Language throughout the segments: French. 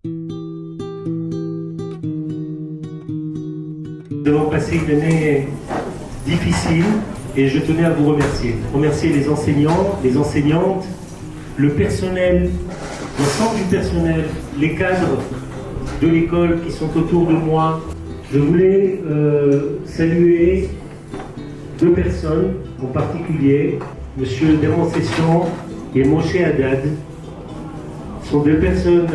Nous avons passé une année difficile et je tenais à vous remercier. Remercier les enseignants, les enseignantes, le personnel, l'ensemble du personnel, les cadres de l'école qui sont autour de moi. Je voulais saluer deux personnes en particulier, M. Demonstration et Moshe Haddad. Ce sont deux personnes,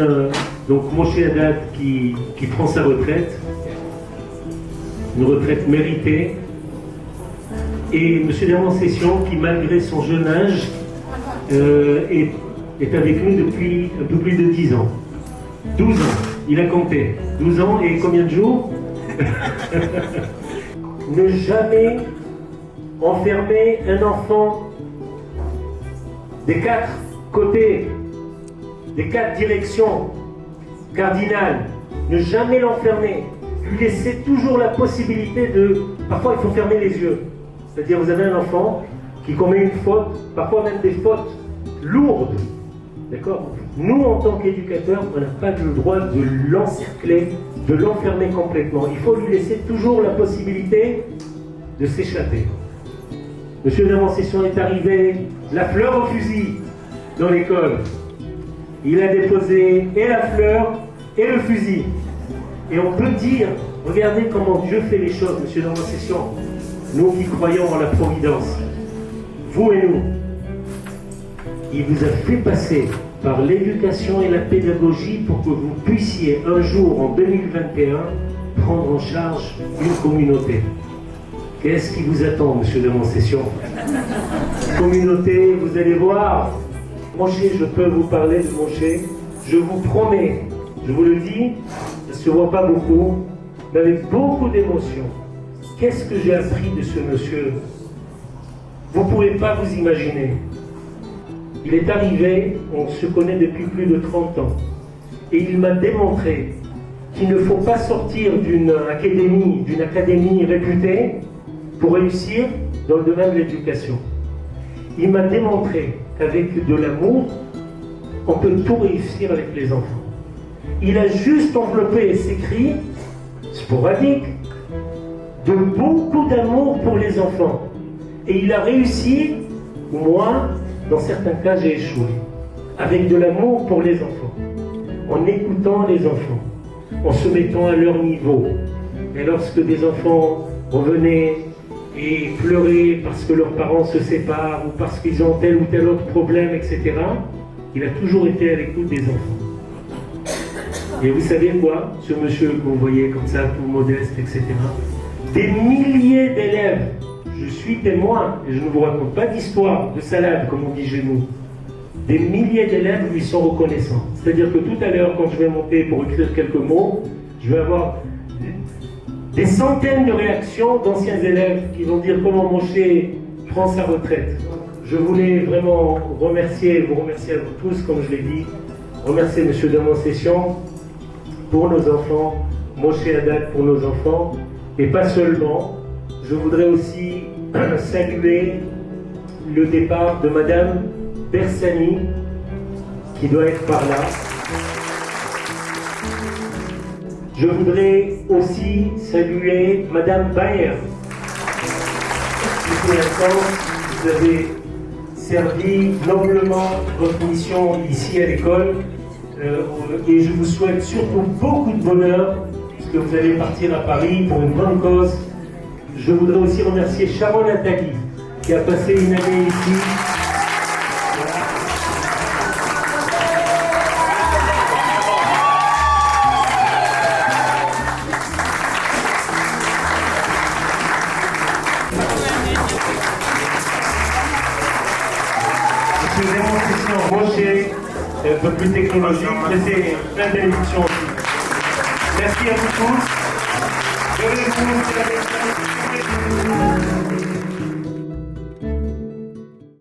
donc Moshe Haddad qui prend sa retraite, une retraite méritée, et M. Demonstration qui, malgré son jeune âge, est avec nous depuis un peu plus de 10 ans. 12 ans, il a compté. 12 ans et combien de jours? Ne jamais enfermer un enfant des 4 côtés, des 4 directions cardinales. Ne jamais l'enfermer. Lui laisser toujours la possibilité de... Parfois, il faut fermer les yeux. C'est-à-dire, vous avez un enfant qui commet une faute, parfois même des fautes lourdes. D'accord? Nous, en tant qu'éducateurs, on n'a pas le droit de l'encercler, de l'enfermer complètement. Il faut lui laisser toujours la possibilité de s'échapper. Monsieur Demonstration est arrivé, la fleur au fusil, dans l'école. Il a déposé et la fleur et le fusil. Et on peut dire, regardez comment Dieu fait les choses, Monsieur Demonstration. Nous qui croyons en la providence, vous et nous, il vous a fait passer par l'éducation et la pédagogie pour que vous puissiez un jour, en 2021, prendre en charge une communauté. Qu'est-ce qui vous attend, Monsieur Demonstration? Communauté, vous allez voir. Moshe, je peux vous parler de Moshe. Je vous promets, je vous le dis, ça ne se voit pas beaucoup, mais avec beaucoup d'émotion. Qu'est-ce que j'ai appris de ce monsieur? Vous ne pouvez pas vous imaginer. Il est arrivé, on se connaît depuis plus de 30 ans, et il m'a démontré qu'il ne faut pas sortir d'une académie réputée pour réussir dans le domaine de l'éducation. Il m'a démontré qu'avec de l'amour, on peut tout réussir avec les enfants. Il a juste enveloppé ses cris sporadiques de beaucoup d'amour pour les enfants. Et il a réussi, moi, dans certains cas, j'ai échoué. Avec de l'amour pour les enfants. En écoutant les enfants. En se mettant à leur niveau. Et lorsque des enfants revenaient et pleuraient parce que leurs parents se séparent ou parce qu'ils ont tel ou tel autre problème, etc., il a toujours été à l'écoute des enfants. Et vous savez quoi? Ce monsieur que vous voyez comme ça, tout modeste, etc., des milliers d'élèves, je suis témoin, et je ne vous raconte pas d'histoire de salade, comme on dit chez nous, des milliers d'élèves lui sont reconnaissants. C'est-à-dire que tout à l'heure, quand je vais monter pour écrire quelques mots, je vais avoir des centaines de réactions d'anciens élèves qui vont dire comment Moshe prend sa retraite. Je voulais vraiment vous remercier à vous tous, comme je l'ai dit, remercier M. Demonstration pour nos enfants, Moshe Haddad pour nos enfants, et pas seulement. Je voudrais aussi saluer le départ de Madame Bersani, qui doit être par là. Je voudrais aussi saluer Madame Bayer. Depuis l'instant, vous avez servi noblement votre mission ici à l'école et je vous souhaite surtout beaucoup de bonheur puisque vous allez partir à Paris pour une bonne cause. Je voudrais aussi remercier Sharon Attali qui a passé une année ici. Moshe, un peu plus technologique, mais c'est plein de bénédictions aussi. Merci à vous tous. Je vais vous